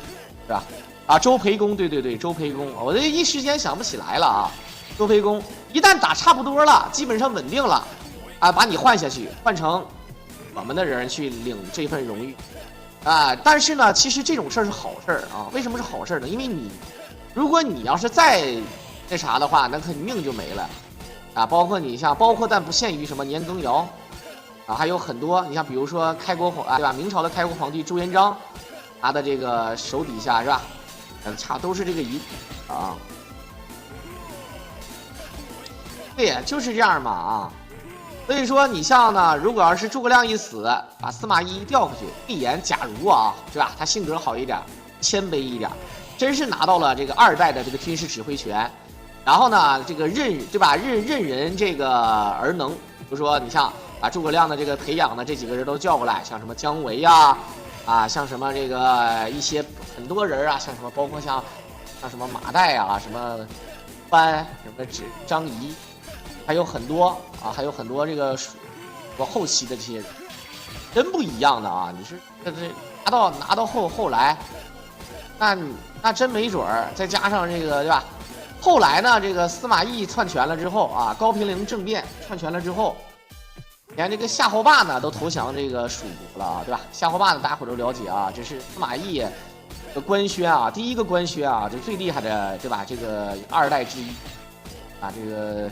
是吧？啊，周培公，对，周培公，我这一时间想不起来了啊。周培公一旦打差不多了，基本上稳定了。啊，把你换下去，换成我们的人去领这份荣誉，啊！但是呢，其实这种事儿是好事儿啊。为什么是好事儿呢？因为如果你要是再那啥的话，那可命就没了，啊！包括但不限于什么年羹尧，啊，还有很多。你像比如说对吧？明朝的开国皇帝朱元璋，他的这个手底下是吧？都是这个啊。对，就是这样嘛啊。所以说，你像呢，如果要是诸葛亮一死，把司马懿一调回去，魏延假如啊，是吧？他性格好一点，谦卑一点，真是拿到了这个2代的这个军事指挥权，然后呢，这个任人这个而能，比如说你像把诸葛亮的这个培养的这几个人都叫过来，像什么姜维呀，像什么这个一些很多人啊，像什么包括像什么马岱啊，什么班，什么张仪。还有很多这个后期的这些人，真不一样的啊！你是这拿到后来，那真没准儿，再加上这个对吧？后来呢，这个司马懿篡权了之后啊，高平陵政变篡权了之后，连这个夏侯霸呢都投降这个蜀国了啊，对吧？夏侯霸呢，大家伙都了解啊，这是司马懿的官宣啊，第一个官宣啊，就最厉害的，对吧？这个2代之一啊，这个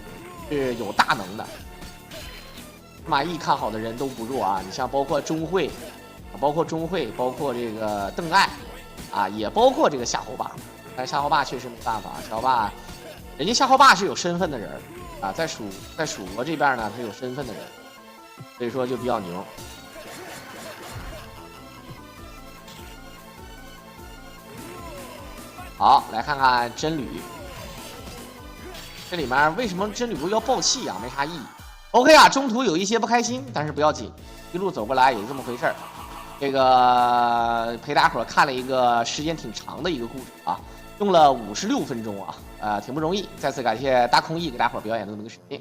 是有大能的。司马懿看好的人都不弱啊，你像包括钟会，包括这个邓艾啊，也包括这个夏侯霸。但是夏侯霸确实没办法，夏侯霸，人家夏侯霸是有身份的人啊，在蜀国这边呢，他有身份的人，所以说就比较牛。好，来看看真吕，这里面为什么真吕布要爆气啊？没啥意义。OK 啊，中途有一些不开心，但是不要紧，一路走过来有这么回事儿。这个陪大伙看了一个时间挺长的一个故事啊。用了56分钟啊，挺不容易。再次感谢大空翼给大伙表演的这么个视频。